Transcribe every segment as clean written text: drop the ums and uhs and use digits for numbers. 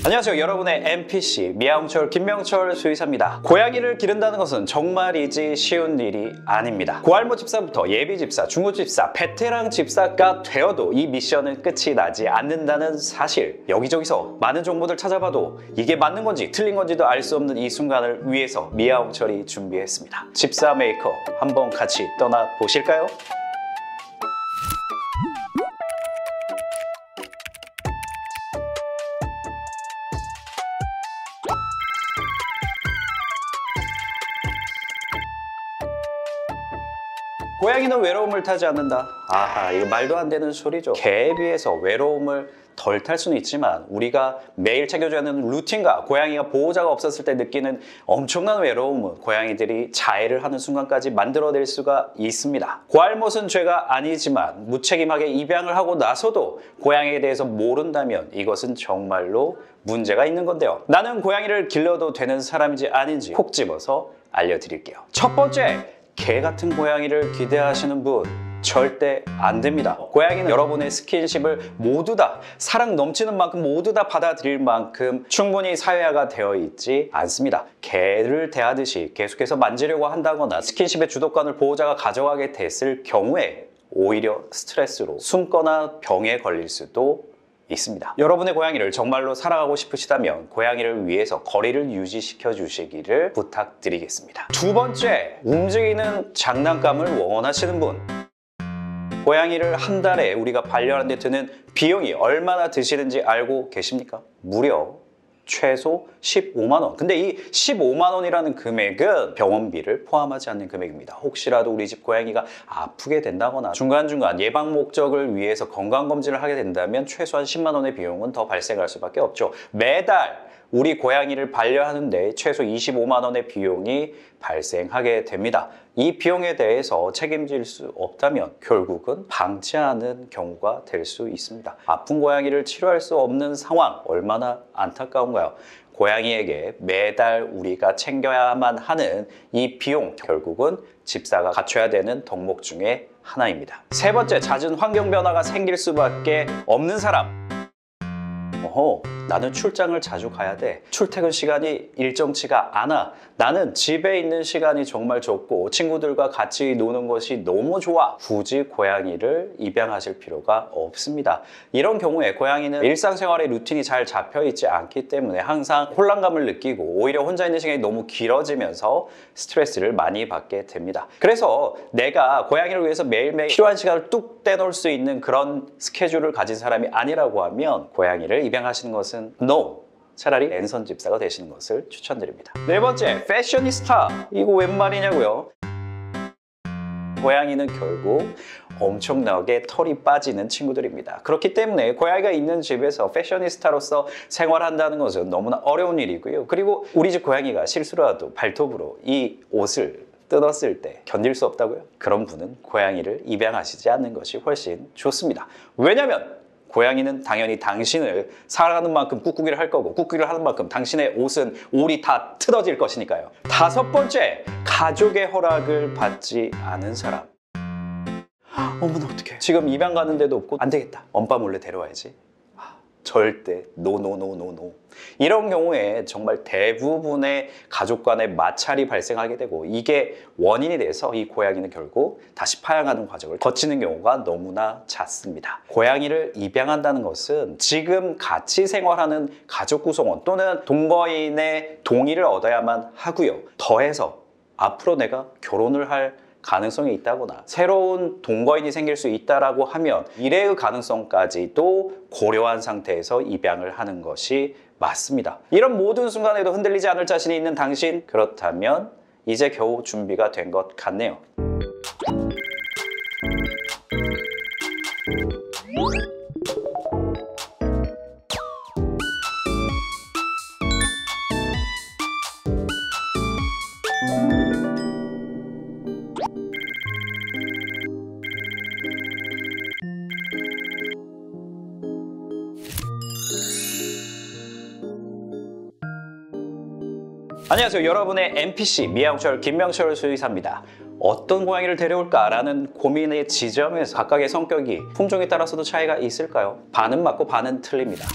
안녕하세요. 여러분의 NPC 미아홍철 김명철 수의사입니다. 고양이를 기른다는 것은 정말이지 쉬운 일이 아닙니다. 고할모 집사부터 예비 집사, 중고 집사, 베테랑 집사가 되어도 이 미션은 끝이 나지 않는다는 사실. 여기저기서 많은 정보들 찾아봐도 이게 맞는 건지 틀린 건지도 알 수 없는 이 순간을 위해서 미아홍철이 준비했습니다. 집사 메이커 한번 같이 떠나보실까요? 고양이는 외로움을 타지 않는다. 아하, 이거 말도 안 되는 소리죠. 개에 비해서 외로움을 덜 탈 수는 있지만 우리가 매일 챙겨줘야 하는 루틴과 고양이가 보호자가 없었을 때 느끼는 엄청난 외로움은 고양이들이 자해를 하는 순간까지 만들어낼 수가 있습니다. 고할못은 죄가 아니지만 무책임하게 입양을 하고 나서도 고양이에 대해서 모른다면 이것은 정말로 문제가 있는 건데요. 나는 고양이를 길러도 되는 사람인지 아닌지 콕 집어서 알려드릴게요. 첫 번째, 개 같은 고양이를 기대하시는 분 절대 안 됩니다. 고양이는 여러분의 스킨십을 모두 다 사랑 넘치는 만큼 모두 다 받아들일 만큼 충분히 사회화가 되어 있지 않습니다. 개를 대하듯이 계속해서 만지려고 한다거나 스킨십의 주도권을 보호자가 가져가게 됐을 경우에 오히려 스트레스로 숨거나 병에 걸릴 수도 있습니다. 여러분의 고양이를 정말로 사랑하고 싶으시다면 고양이를 위해서 거리를 유지시켜 주시기를 부탁드리겠습니다. 두 번째, 움직이는 장난감을 원하시는 분. 고양이를 한 달에 우리가 반려하는 데 드는 비용이 얼마나 드시는지 알고 계십니까? 무려 최소 15만 원. 근데 이 15만 원이라는 금액은 병원비를 포함하지 않는 금액입니다. 혹시라도 우리 집 고양이가 아프게 된다거나 중간중간 예방 목적을 위해서 건강검진을 하게 된다면 최소한 10만 원의 비용은 더 발생할 수밖에 없죠. 매달 우리 고양이를 반려하는데 최소 25만 원의 비용이 발생하게 됩니다. 이 비용에 대해서 책임질 수 없다면 결국은 방치하는 경우가 될 수 있습니다. 아픈 고양이를 치료할 수 없는 상황, 얼마나 안타까운가요? 고양이에게 매달 우리가 챙겨야만 하는 이 비용, 결국은 집사가 갖춰야 되는 덕목 중에 하나입니다. 세 번째, 잦은 환경 변화가 생길 수밖에 없는 사람. 나는 출장을 자주 가야 돼. 출퇴근 시간이 일정치가 않아. 나는 집에 있는 시간이 정말 적고 친구들과 같이 노는 것이 너무 좋아. 굳이 고양이를 입양하실 필요가 없습니다. 이런 경우에 고양이는 일상생활의 루틴이 잘 잡혀 있지 않기 때문에 항상 혼란감을 느끼고 오히려 혼자 있는 시간이 너무 길어지면서 스트레스를 많이 받게 됩니다. 그래서 내가 고양이를 위해서 매일매일 필요한 시간을 뚝 떼놓을 수 있는 그런 스케줄을 가진 사람이 아니라고 하면 고양이를 입양하시는 것은 NO! 차라리 랜선 집사가 되시는 것을 추천드립니다. 네 번째, 패셔니스타. 이거 웬 말이냐고요? 고양이는 결국 엄청나게 털이 빠지는 친구들입니다. 그렇기 때문에 고양이가 있는 집에서 패셔니스타로서 생활한다는 것은 너무나 어려운 일이고요. 그리고 우리 집 고양이가 실수라도 발톱으로 이 옷을 뜯었을 때 견딜 수 없다고요? 그런 분은 고양이를 입양하시지 않는 것이 훨씬 좋습니다. 왜냐면 고양이는 당연히 당신을 사랑하는 만큼 꾹꾹이를 할 거고 꾹꾹이를 하는 만큼 당신의 옷은 올이 다 뜯어질 것이니까요. 다섯 번째, 가족의 허락을 받지 않은 사람. 어머나 어떡해. 지금 입양 가는 데도 없고 안 되겠다. 엄빠 몰래 데려와야지. 절대 노노노노노. 이런 경우에 정말 대부분의 가족 간의 마찰이 발생하게 되고 이게 원인이 돼서 이 고양이는 결국 다시 파양하는 과정을 거치는 경우가 너무나 잦습니다. 고양이를 입양한다는 것은 지금 같이 생활하는 가족 구성원 또는 동거인의 동의를 얻어야만 하고요. 더해서 앞으로 내가 결혼을 할 가능성이 있다거나 새로운 동거인이 생길 수 있다라고 하면 미래의 가능성까지도 고려한 상태에서 입양을 하는 것이 맞습니다. 이런 모든 순간에도 흔들리지 않을 자신이 있는 당신, 그렇다면 이제 겨우 준비가 된 것 같네요. 안녕하세요. 여러분의 NPC 미아홍철 김명철 수의사입니다. 어떤 고양이를 데려올까라는 고민의 지점에서 각각의 성격이 품종에 따라서도 차이가 있을까요? 반은 맞고 반은 틀립니다.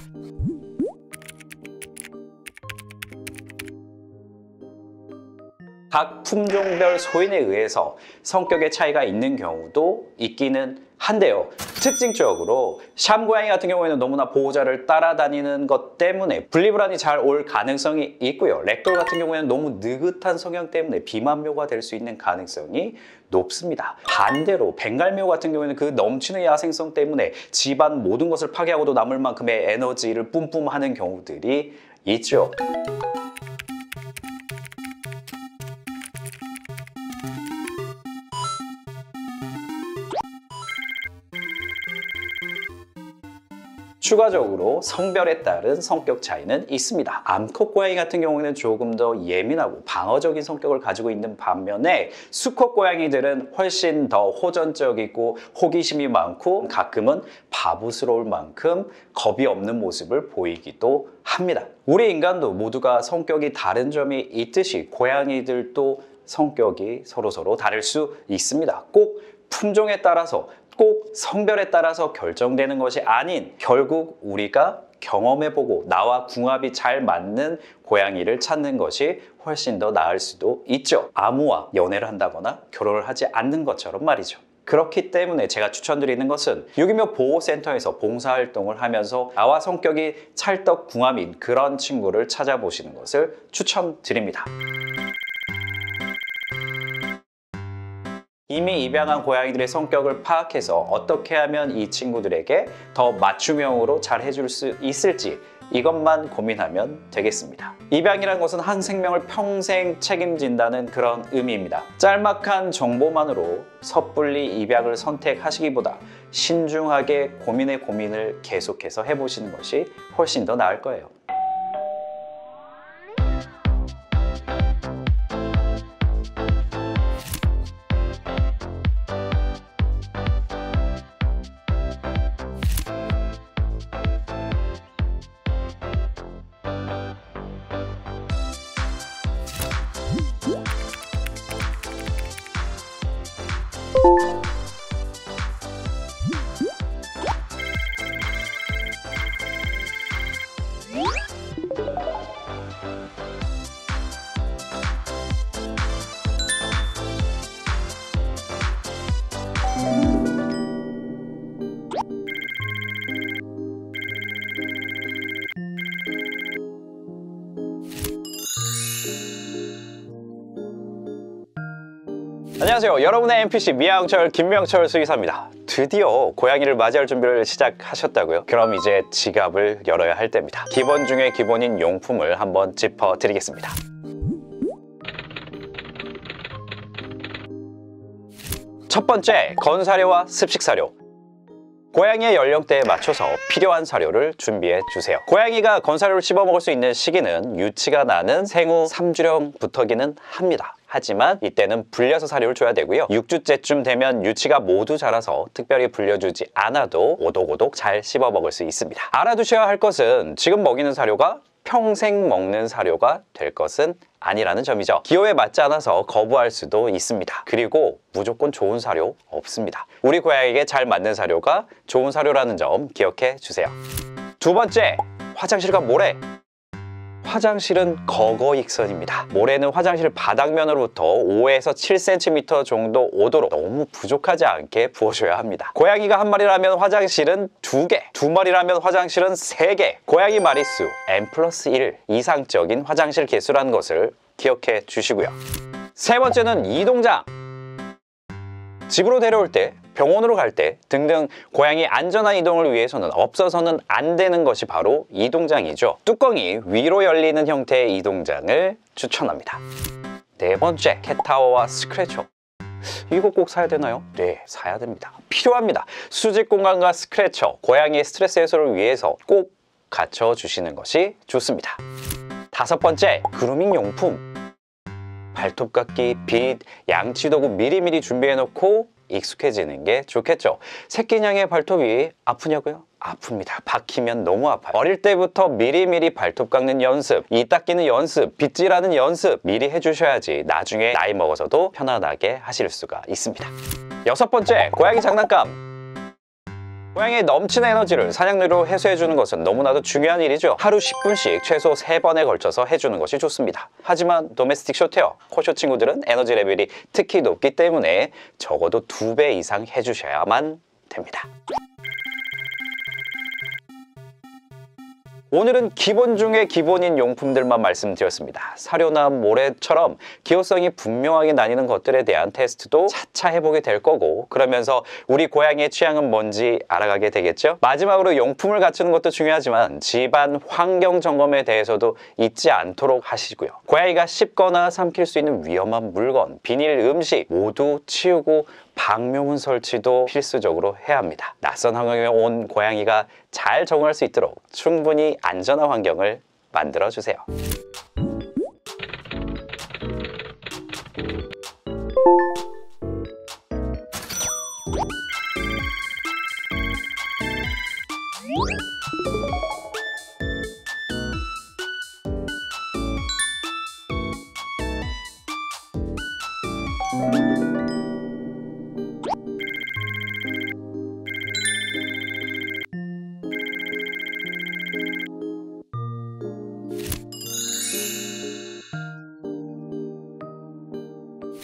각 품종별 소인에 의해서 성격의 차이가 있는 경우도 있기는 한데요. 특징적으로 샴 고양이 같은 경우에는 너무나 보호자를 따라다니는 것 때문에 분리불안이 잘 올 가능성이 있고요. 렉돌 같은 경우에는 너무 느긋한 성향 때문에 비만묘가 될 수 있는 가능성이 높습니다. 반대로 벵갈묘 같은 경우에는 그 넘치는 야생성 때문에 집안 모든 것을 파괴하고도 남을 만큼의 에너지를 뿜뿜하는 경우들이 있죠. 추가적으로 성별에 따른 성격 차이는 있습니다. 암컷 고양이 같은 경우에는 조금 더 예민하고 방어적인 성격을 가지고 있는 반면에 수컷 고양이들은 훨씬 더 호전적이고 호기심이 많고 가끔은 바보스러울 만큼 겁이 없는 모습을 보이기도 합니다. 우리 인간도 모두가 성격이 다른 점이 있듯이 고양이들도 성격이 서로 다를 수 있습니다. 꼭 품종에 따라서 꼭 성별에 따라서 결정되는 것이 아닌 결국 우리가 경험해보고 나와 궁합이 잘 맞는 고양이를 찾는 것이 훨씬 더 나을 수도 있죠. 아무와 연애를 한다거나 결혼을 하지 않는 것처럼 말이죠. 그렇기 때문에 제가 추천드리는 것은 유기묘 보호센터에서 봉사활동을 하면서 나와 성격이 찰떡 궁합인 그런 친구를 찾아보시는 것을 추천드립니다. 이미 입양한 고양이들의 성격을 파악해서 어떻게 하면 이 친구들에게 더 맞춤형으로 잘 해줄 수 있을지 이것만 고민하면 되겠습니다. 입양이란 것은 한 생명을 평생 책임진다는 그런 의미입니다. 짤막한 정보만으로 섣불리 입양을 선택하시기보다 신중하게 고민을 계속해서 해보시는 것이 훨씬 더 나을 거예요. 안녕하세요. 여러분의 NPC 미양철 김명철 수의사입니다. 드디어 고양이를 맞이할 준비를 시작하셨다고요? 그럼 이제 지갑을 열어야 할 때입니다. 기본 중에 기본인 용품을 한번 짚어드리겠습니다. 첫 번째, 건사료와 습식사료. 고양이의 연령대에 맞춰서 필요한 사료를 준비해 주세요. 고양이가 건사료를 씹어 먹을 수 있는 시기는 유치가 나는 생후 3주령부터기는 합니다. 하지만 이때는 불려서 사료를 줘야 되고요. 6주째쯤 되면 유치가 모두 자라서 특별히 불려주지 않아도 오독오독 잘 씹어 먹을 수 있습니다. 알아두셔야 할 것은 지금 먹이는 사료가 평생 먹는 사료가 될 것은 아니라는 점이죠. 기호에 맞지 않아서 거부할 수도 있습니다. 그리고 무조건 좋은 사료 없습니다. 우리 고양이에게 잘 맞는 사료가 좋은 사료라는 점 기억해 주세요. 두 번째, 화장실과 모래. 화장실은 거거익선입니다. 모래는 화장실 바닥면으로부터 5에서 7cm 정도 오도록 너무 부족하지 않게 부어줘야 합니다. 고양이가 한 마리라면 화장실은 2개, 두 마리라면 화장실은 3개. 고양이 마리수 N+1 이상적인 화장실 개수라는 것을 기억해 주시고요. 세 번째는 이동장. 집으로 데려올 때, 병원으로 갈 때 등등 고양이 안전한 이동을 위해서는 없어서는 안 되는 것이 바로 이동장이죠. 뚜껑이 위로 열리는 형태의 이동장을 추천합니다. 네 번째, 캣타워와 스크래처. 이거 꼭 사야 되나요? 네, 사야 됩니다. 필요합니다. 수직 공간과 스크래처, 고양이의 스트레스 해소를 위해서 꼭 갖춰주시는 것이 좋습니다. 다섯 번째, 그루밍 용품. 발톱깎이, 빗, 양치도구 미리미리 준비해놓고 익숙해지는 게 좋겠죠. 새끼냥의 발톱이 아프냐고요? 아픕니다. 박히면 너무 아파요. 어릴 때부터 미리미리 발톱 깎는 연습, 이 닦이는 연습, 빗질하는 연습 미리 해주셔야지 나중에 나이 먹어서도 편안하게 하실 수가 있습니다. 여섯 번째, 고양이 장난감. 고양이의 넘치는 에너지를 사냥류로 해소해주는 것은 너무나도 중요한 일이죠. 하루 10분씩 최소 3번에 걸쳐서 해주는 것이 좋습니다. 하지만 도메스틱 숏헤어, 코숏 친구들은 에너지 레벨이 특히 높기 때문에 적어도 2배 이상 해주셔야만 됩니다. 오늘은 기본 중에 기본인 용품들만 말씀드렸습니다. 사료나 모래처럼 기호성이 분명하게 나뉘는 것들에 대한 테스트도 차차 해보게 될 거고, 그러면서 우리 고양이의 취향은 뭔지 알아가게 되겠죠? 마지막으로 용품을 갖추는 것도 중요하지만 집안 환경 점검에 대해서도 잊지 않도록 하시고요. 고양이가 씹거나 삼킬 수 있는 위험한 물건, 비닐, 음식 모두 치우고 방묘문 설치도 필수적으로 해야 합니다. 낯선 환경에 온 고양이가 잘 적응할 수 있도록 충분히 안전한 환경을 만들어주세요.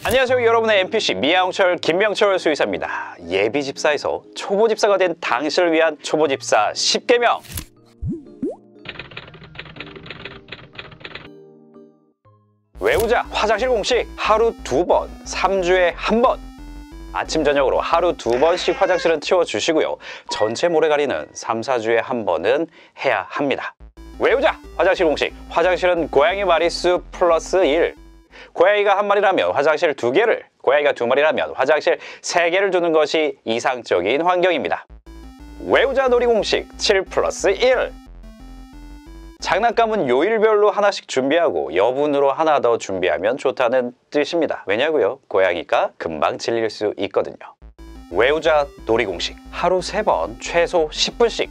안녕하세요, 여러분의 NPC 미야홍철 김명철 수의사입니다. 예비집사에서 초보집사가 된 당신을 위한 초보집사 10계명. 외우자 화장실 공식 하루 2번, 3주에 1번. 아침 저녁으로 하루 2번씩 화장실은 치워주시고요. 전체 모래가리는 3, 4주에 1번은 해야 합니다. 외우자 화장실 공식 화장실은 고양이 마리수 플러스 1. 고양이가 1마리라면 화장실 2개를, 고양이가 2마리라면 화장실 3개를 두는 것이 이상적인 환경입니다. 외우자 놀이 공식 7 플러스 1. 장난감은 요일별로 하나씩 준비하고 여분으로 하나 더 준비하면 좋다는 뜻입니다. 왜냐고요? 고양이가 금방 질릴 수 있거든요. 외우자 놀이 공식 하루 3번 최소 10분씩.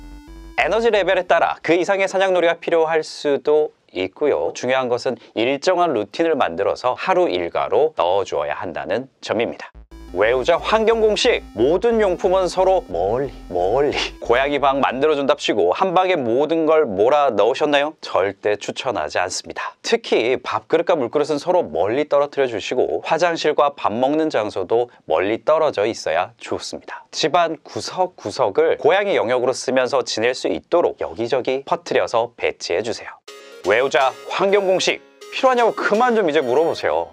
에너지 레벨에 따라 그 이상의 사냥놀이가 필요할 수도 있고요. 중요한 것은 일정한 루틴을 만들어서 하루 일과로 넣어주어야 한다는 점입니다. 외우자 환경 공식 모든 용품은 서로 멀리 고양이 방 만들어준답시고 한 방에 모든 걸 몰아 넣으셨나요? 절대 추천하지 않습니다. 특히 밥그릇과 물그릇은 서로 멀리 떨어뜨려 주시고 화장실과 밥 먹는 장소도 멀리 떨어져 있어야 좋습니다. 집안 구석구석을 고양이 영역으로 쓰면서 지낼 수 있도록 여기저기 퍼뜨려서 배치해 주세요. 외우자 환경 공식 필요하냐고 그만 좀 이제 물어보세요.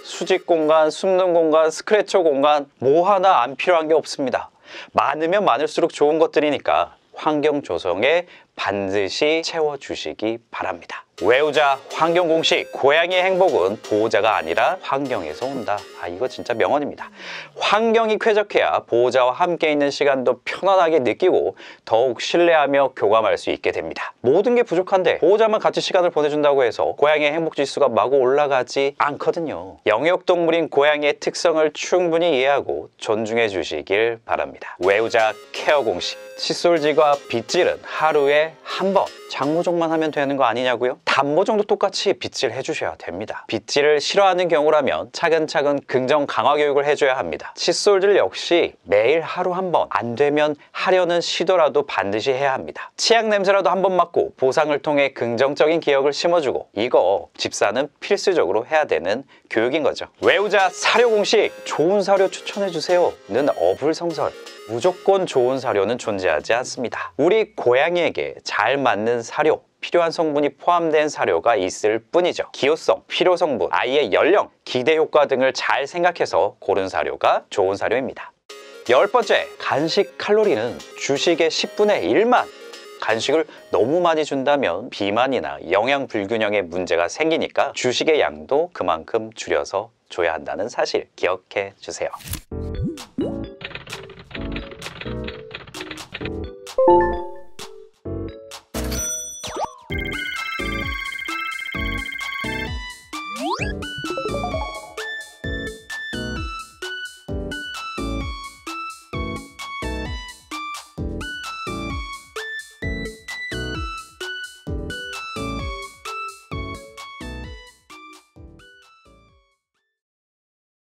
수직 공간, 숨는 공간, 스크래처 공간 뭐 하나 안 필요한 게 없습니다. 많으면 많을수록 좋은 것들이니까 환경 조성에 반드시 채워주시기 바랍니다. 외우자 환경 공식 고양이의 행복은 보호자가 아니라 환경에서 온다. 이거 진짜 명언입니다. 환경이 쾌적해야 보호자와 함께 있는 시간도 편안하게 느끼고 더욱 신뢰하며 교감할 수 있게 됩니다. 모든 게 부족한데 보호자만 같이 시간을 보내준다고 해서 고양이의 행복 지수가 마구 올라가지 않거든요. 영역동물인 고양이의 특성을 충분히 이해하고 존중해 주시길 바랍니다. 외우자 케어 공식 칫솔질과 빗질은 하루에 1번. 장모종만 하면 되는 거 아니냐고요? 단모종도 똑같이 빗질 해주셔야 됩니다. 빗질을 싫어하는 경우라면 차근차근 긍정 강화 교육을 해줘야 합니다. 칫솔질 역시 매일 하루 1번, 안 되면 하려는 시도라도 반드시 해야 합니다. 치약 냄새라도 한번 맡고 보상을 통해 긍정적인 기억을 심어주고, 이거 집사는 필수적으로 해야 되는 교육인 거죠. 외우자 사료 공식 좋은 사료 추천해주세요 는 어불성설. 무조건 좋은 사료는 존재하지 않습니다. 우리 고양이에게 잘 맞는 사료, 필요한 성분이 포함된 사료가 있을 뿐이죠. 기호성, 필요 성분, 아이의 연령, 기대 효과 등을 잘 생각해서 고른 사료가 좋은 사료입니다. 10번째, 간식 칼로리는 주식의 10분의 1만. 간식을 너무 많이 준다면 비만이나 영양 불균형에 문제가 생기니까 주식의 양도 그만큼 줄여서 줘야 한다는 사실 기억해 주세요.